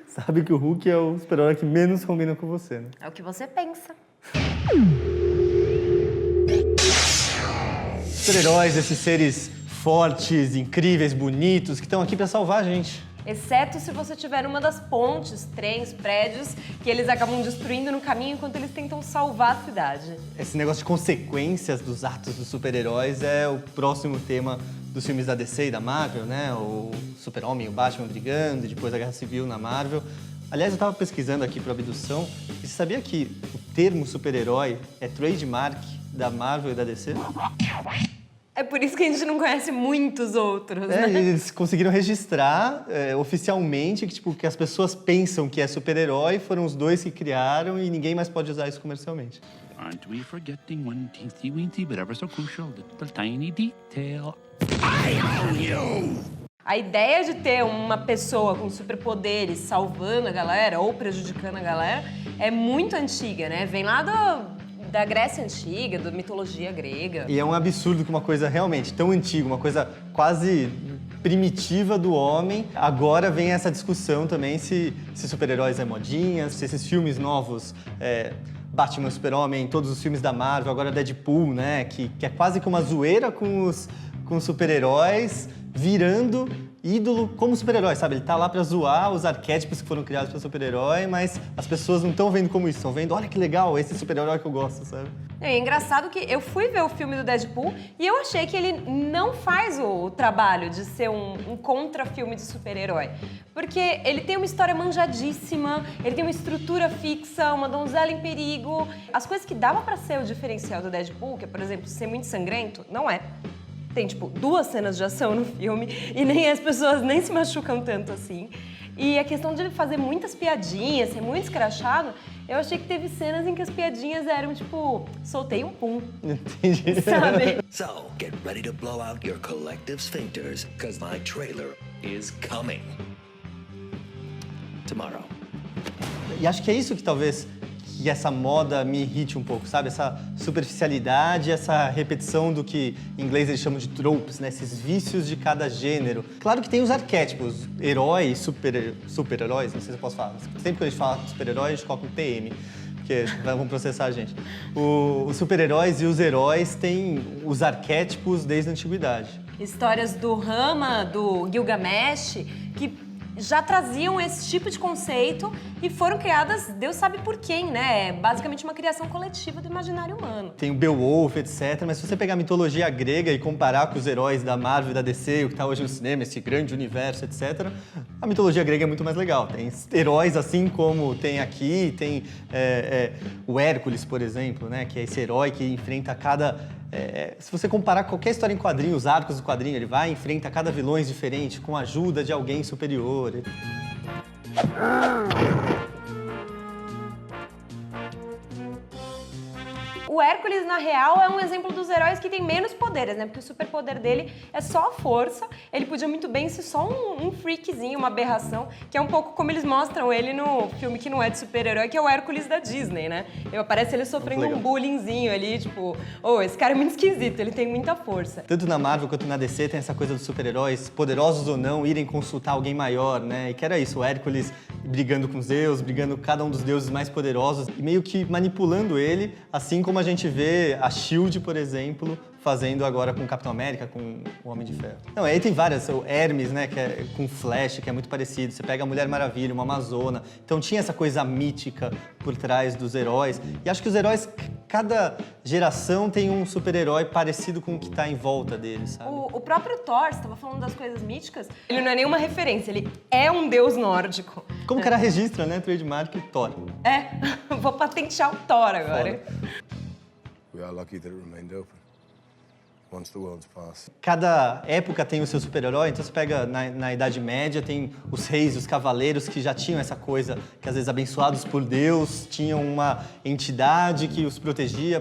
Sabe que o Hulk é o super-herói que menos combina com você, né? É o que você pensa. Super-heróis, esses seres fortes, incríveis, bonitos, que estão aqui pra salvar a gente. Exceto se você tiver numa das pontes, trens, prédios, que eles acabam destruindo no caminho enquanto eles tentam salvar a cidade. Esse negócio de consequências dos atos dos super-heróis é o próximo tema dos filmes da DC e da Marvel, né? O Super-Homem e o Batman brigando, e depois a Guerra Civil na Marvel. Aliás, eu tava pesquisando aqui pro Abdução, e você sabia que o termo super-herói é trademark da Marvel e da DC? É por isso que a gente não conhece muitos outros, né? Eles conseguiram registrar oficialmente que, tipo, que as pessoas pensam que é super-herói, foram os dois que criaram e ninguém mais pode usar isso comercialmente. Aren't we forgetting one teensy weensy but ever so crucial little tiny detail? A ideia de ter uma pessoa com superpoderes salvando a galera ou prejudicando a galera é muito antiga, né? Vem lá da Grécia Antiga, da mitologia grega. E é um absurdo que uma coisa realmente tão antiga, uma coisa quase primitiva do homem, agora vem essa discussão também se super-heróis é modinha, se esses filmes novos, Batman, Super-Homem, todos os filmes da Marvel, agora Deadpool, né, que é quase que uma zoeira com os super-heróis, virando ídolo como super-herói, sabe? Ele tá lá pra zoar os arquétipos que foram criados para super-herói, mas as pessoas não estão vendo como isso, estão vendo, olha que legal, esse super-herói que eu gosto, sabe? É engraçado que eu fui ver o filme do Deadpool e eu achei que ele não faz o trabalho de ser um contra-filme de super-herói. Porque ele tem uma história manjadíssima, ele tem uma estrutura fixa, uma donzela em perigo. As coisas que dava pra ser o diferencial do Deadpool, que é, por exemplo, ser muito sangrento, não é. Tem, tipo, 2 cenas de ação no filme e nem as pessoas nem se machucam tanto assim. E a questão de ele fazer muitas piadinhas, ser muito escrachado, eu achei que teve cenas em que as piadinhas eram, tipo, soltei um pum. Entendi. Sabe? So, get ready to blow out your collective sphincters, because my trailer is coming. Tomorrow. E acho que é isso que talvez que essa moda me irrite um pouco, sabe? Essa superficialidade, essa repetição do que em inglês eles chamam de tropes, né? Esses vícios de cada gênero. Claro que tem os arquétipos, heróis, super-heróis, não sei se eu posso falar. Sempre que a gente fala super-herói, a gente coloca um TM, porque vão processar a gente. Os super-heróis e os heróis têm os arquétipos desde a antiguidade. Histórias do Rama, do Gilgamesh, que já traziam esse tipo de conceito e foram criadas, Deus sabe por quem, né? É basicamente uma criação coletiva do imaginário humano. Tem o Beowulf, etc. Mas se você pegar a mitologia grega e comparar com os heróis da Marvel e da DC, o que está hoje no cinema, esse grande universo, etc., a mitologia grega é muito mais legal. Tem heróis assim como tem aqui, tem o Hércules, por exemplo, né? Que é esse herói que enfrenta cada... se você comparar qualquer história em quadrinho, os arcos do quadrinho, ele vai e enfrenta cada vilões diferente, com a ajuda de alguém superior. O Hércules, na real, é um exemplo dos heróis que tem menos poderes, né? Porque o superpoder dele é só a força. Ele podia muito bem ser só um freakzinho, uma aberração, que é um pouco como eles mostram ele no filme que não é de super-herói, que é o Hércules da Disney, né? Aparece ele sofrendo um bullyingzinho ali, tipo, esse cara é muito esquisito, ele tem muita força. Tanto na Marvel quanto na DC tem essa coisa dos super-heróis, poderosos ou não, irem consultar alguém maior, né? E que era isso, o Hércules brigando com Zeus, brigando com cada um dos deuses mais poderosos e meio que manipulando ele, assim como a gente vê a SHIELD, por exemplo, fazendo agora com o Capitão América, com o Homem de Ferro. Não, aí tem várias, o Hermes, né, que é com Flash, que é muito parecido. Você pega a Mulher Maravilha, uma Amazona. Então tinha essa coisa mítica por trás dos heróis. E acho que os heróis, cada geração tem um super-herói parecido com o que está em volta deles, sabe? O próprio Thor, você estava falando das coisas míticas, ele não é nenhuma referência, ele é um deus nórdico. Como o cara registra, né, trademark Thor. Vou patentear o Thor agora. We are lucky that it remained open. Once the world's passed. Cada época tem o seu super-herói, então você pega na Idade Média, tem os reis, os cavaleiros que já tinham essa coisa, que às vezes abençoados por Deus, tinham uma entidade que os protegia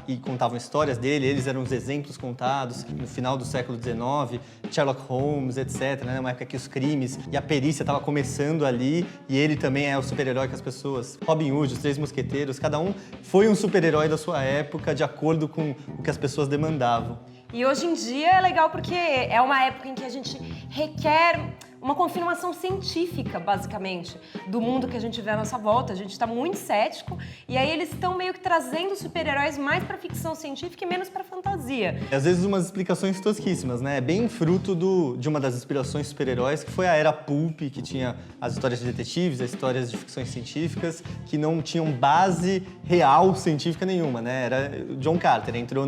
e contavam histórias dele, eles eram os exemplos contados no final do século XIX, Sherlock Holmes, etc., né, uma época que os crimes e a perícia estavam começando ali, e ele também é o super-herói que as pessoas... Robin Hood, os Três Mosqueteiros, cada um foi um super-herói da sua época, de acordo com o que as pessoas demandavam. E hoje em dia é legal porque é uma época em que a gente requer uma confirmação científica, basicamente, do mundo que a gente vê à nossa volta. A gente está muito cético e aí eles estão meio que trazendo super-heróis mais para ficção científica e menos para fantasia. E às vezes umas explicações tosquíssimas, né? É bem fruto de uma das inspirações super-heróis, que foi a era Pulp, que tinha as histórias de detetives, as histórias de ficções científicas, que não tinham base real científica nenhuma, né? Era John Carter, entrou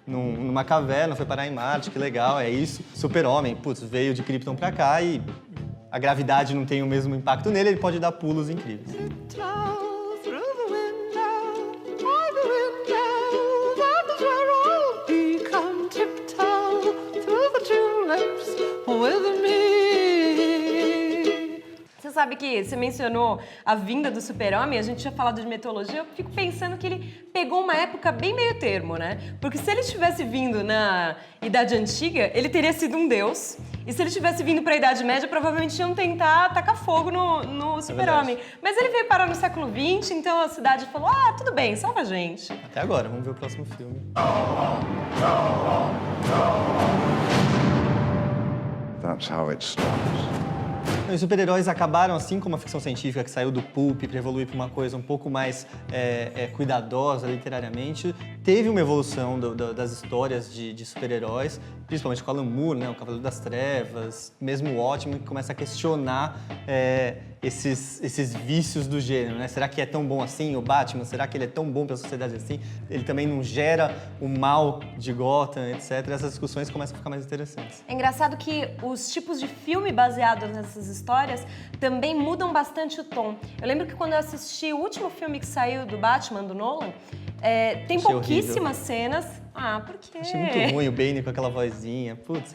numa caverna, foi parar em Marte, que legal, é isso. Super-Homem, putz, veio de Krypton pra cá e a gravidade não tem o mesmo impacto nele, ele pode dar pulos incríveis. Você sabe que você mencionou a vinda do super-homem, a gente tinha falado de mitologia, eu fico pensando que ele pegou uma época bem meio termo, né? Porque se ele tivesse vindo na Idade Antiga, ele teria sido um deus. E se ele tivesse vindo para a Idade Média, provavelmente iam tentar tacar fogo no super-homem. Mas ele veio parar no século XX, então a cidade falou, ah, tudo bem, salva a gente. Até agora, vamos ver o próximo filme. That's how it starts. Os super-heróis acabaram, assim como a ficção científica que saiu do pulp para evoluir para uma coisa um pouco mais cuidadosa literariamente, teve uma evolução das histórias de super-heróis, principalmente com Alan Moore, né, o Cavaleiro das Trevas, mesmo o Watchmen, que começa a questionar esses vícios do gênero, né? Será que é tão bom assim o Batman? Será que ele é tão bom para a sociedade assim? Ele também não gera o mal de Gotham, etc. Essas discussões começam a ficar mais interessantes. É engraçado que os tipos de filme baseados nessas histórias também mudam bastante o tom. Eu lembro que quando eu assisti o último filme que saiu do Batman, do Nolan, tem Achei pouquíssimas cenas. Ah, por quê? Achei muito ruim o Bane com aquela vozinha. Putz,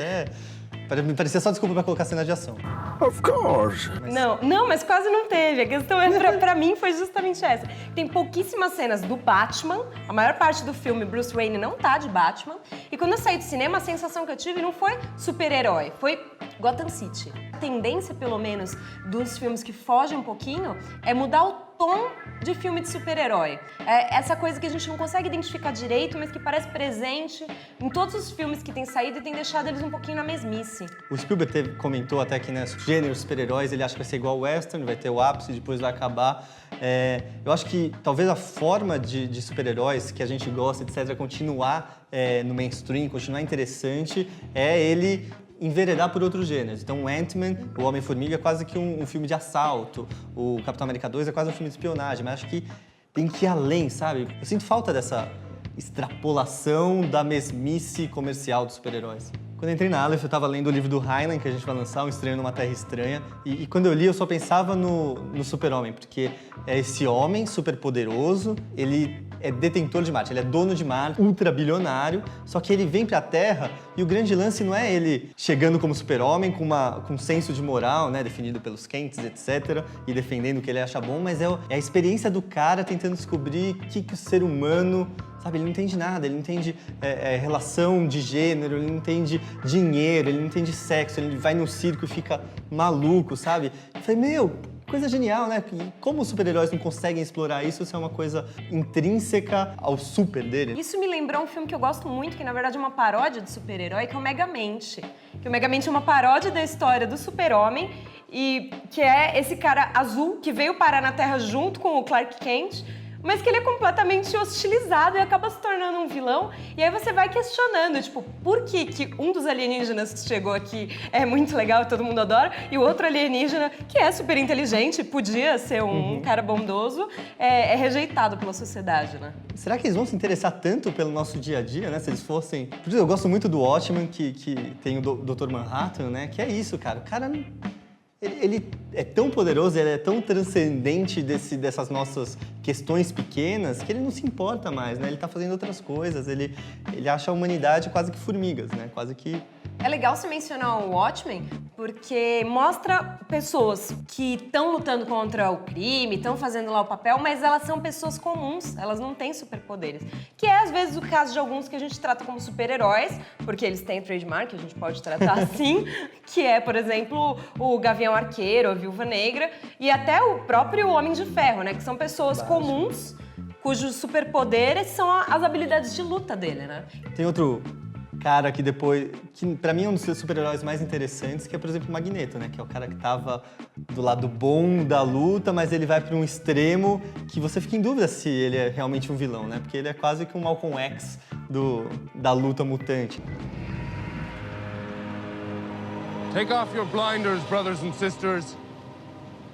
me parecia só desculpa pra colocar cena de ação. Of course. Não, mas quase não teve. A questão pra mim foi justamente essa. Tem pouquíssimas cenas do Batman. A maior parte do filme, Bruce Wayne não tá de Batman. E quando eu saí do cinema, a sensação que eu tive não foi super-herói, foi Gotham City. A tendência, pelo menos, dos filmes que fogem um pouquinho é mudar o tom de filme de super-herói. É essa coisa que a gente não consegue identificar direito, mas que parece presente em todos os filmes que têm saído e tem deixado eles um pouquinho na mesmice. O Spielberg comentou até que, né, gêneros super-heróis, ele acha que vai ser igual ao western, vai ter o ápice, depois vai acabar. Eu acho que talvez a forma de super-heróis que a gente gosta, etc., continuar no mainstream, continuar interessante, é ele enveredar por outros gêneros. Então, o Ant-Man, o Homem-Formiga, é quase que um filme de assalto. O Capitão América 2 é quase um filme de espionagem, mas acho que tem que ir além, sabe? Eu sinto falta dessa extrapolação da mesmice comercial dos super-heróis. Quando eu entrei na Aleph, eu estava lendo o livro do Heinlein, que a gente vai lançar, Um Estranho numa Terra Estranha, e quando eu li, eu só pensava no Super-Homem, porque é esse homem super poderoso, ele é detentor de Marte, ele é dono de Marte, ultra bilionário, só que ele vem pra Terra e o grande lance não é ele chegando como super-homem com um senso de moral, né, definido pelos Kents, etc, e defendendo o que ele acha bom, mas é a experiência do cara tentando descobrir o que o ser humano, sabe, ele não entende nada, ele não entende relação de gênero, ele não entende dinheiro, ele não entende sexo, ele vai no circo e fica maluco, sabe? Eu falei, coisa genial, né? Como os super-heróis não conseguem explorar isso, isso é uma coisa intrínseca ao super dele. Isso me lembrou um filme que eu gosto muito, que na verdade é uma paródia de super-herói, que é o Megamente. Que o Megamente é uma paródia da história do super-homem, e que é esse cara azul que veio parar na Terra junto com o Clark Kent, mas que ele é completamente hostilizado e acaba se tornando um vilão. E aí você vai questionando, tipo, por que um dos alienígenas que chegou aqui é muito legal e todo mundo adora, e o outro alienígena, que é super inteligente, podia ser um cara bondoso, é rejeitado pela sociedade, né? Será que eles vão se interessar tanto pelo nosso dia a dia, né? Se eles fossem... Por exemplo, eu gosto muito do Watchmen, que tem o Dr. Manhattan, né? Que é isso, cara. O cara... Ele é tão poderoso, ele é tão transcendente dessas nossas questões pequenas que ele não se importa mais, né? Ele tá fazendo outras coisas, ele acha a humanidade quase que formigas, né? Quase que... É legal você mencionar o Watchmen, porque mostra pessoas que estão lutando contra o crime, estão fazendo lá o papel, mas elas são pessoas comuns, elas não têm superpoderes. Que é, às vezes, o caso de alguns que a gente trata como super-heróis, porque eles têm trademark, a gente pode tratar assim, que é, por exemplo, o Gavião Arqueiro, a Viúva Negra, e até o próprio Homem de Ferro, né? Que são pessoas comuns, cujos superpoderes são as habilidades de luta dele, né? Tem outro cara que depois... que pra mim é um dos super-heróis mais interessantes, que é, por exemplo, o Magneto, né? Que é o cara que tava do lado bom da luta, mas ele vai pra um extremo que você fica em dúvida se ele é realmente um vilão, né? Porque ele é quase que um Malcolm X da luta mutante. Take off your blinders, brothers and sisters.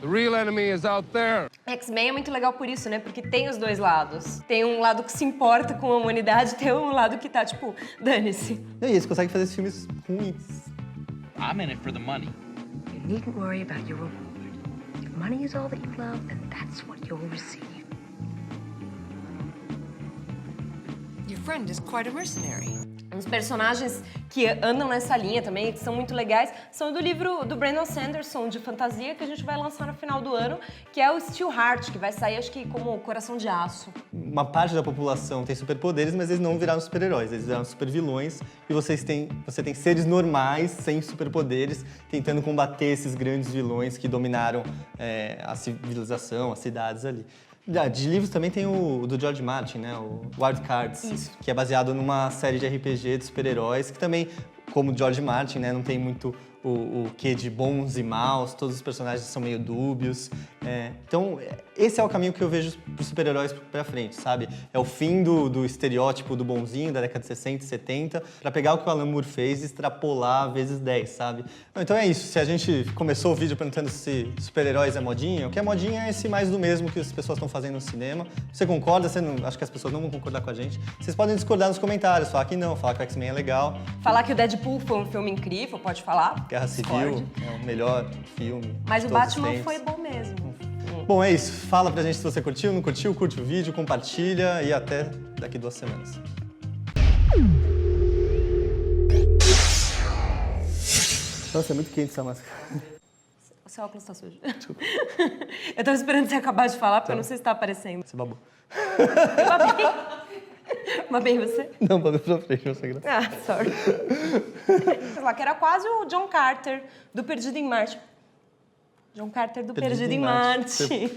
The real enemy is out there. X-Men é muito legal por isso, né? Porque tem os dois lados. Tem um lado que se importa com a humanidade, tem um lado que tá, tipo, dane-se. E eles conseguem fazer esses filmes ruins. I'm in it for the money. You needn't worry about your reward. If money is all that you love, then that's what you'll receive. Your friend is quite a mercenary. Os personagens que andam nessa linha também, que são muito legais, são do livro do Brandon Sanderson, de fantasia, que a gente vai lançar no final do ano, que é o Steelheart, que vai sair, acho que, como Coração de Aço. Uma parte da população tem superpoderes, mas eles não viraram super-heróis, eles viraram super-vilões. E você tem seres normais, sem superpoderes, tentando combater esses grandes vilões que dominaram a civilização, as cidades ali. De livros também tem o do George Martin, né? O Wild Cards, Isso. que é baseado numa série de RPG de super-heróis, que também, como o George Martin, né? Não tem muito o quê de bons e maus, todos os personagens são meio dúbios. Então, esse é o caminho que eu vejo pros super-heróis pra frente, sabe? É o fim do estereótipo do bonzinho da década de 60 e 70, pra pegar o que o Alan Moore fez e extrapolar vezes 10, sabe? Então é isso, se a gente começou o vídeo perguntando se super-heróis é modinha, o que é modinha é esse mais do mesmo que as pessoas estão fazendo no cinema. Você concorda? Acho que as pessoas não vão concordar com a gente. Vocês podem discordar nos comentários, falar que não, falar que o X-Men é legal. Falar que o Deadpool foi um filme incrível, pode falar. Guerra Civil Discorde. é o melhor filme. Mas de o todos os Batman tempos. foi bom mesmo. Bom, é isso. Fala pra gente se você curtiu, não curtiu, curte o vídeo, compartilha e até daqui 2 semanas. Nossa, é muito quente essa máscara. O seu óculos tá sujo. Desculpa. Eu tava esperando você acabar de falar, porque eu não sei se tá aparecendo. Você babou. Eu babei. Babei você? Não, babei pra frente, não sei graça. Ah, sorry. Sei lá, que era quase o John Carter, do Perdido em Marte. John Carter do Perdido em Marte.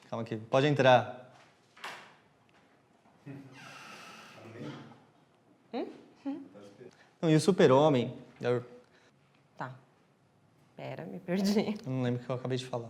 Calma aqui, pode entrar. Não, e o Super-Homem... Tá. Pera, me perdi. Eu não lembro o que eu acabei de falar.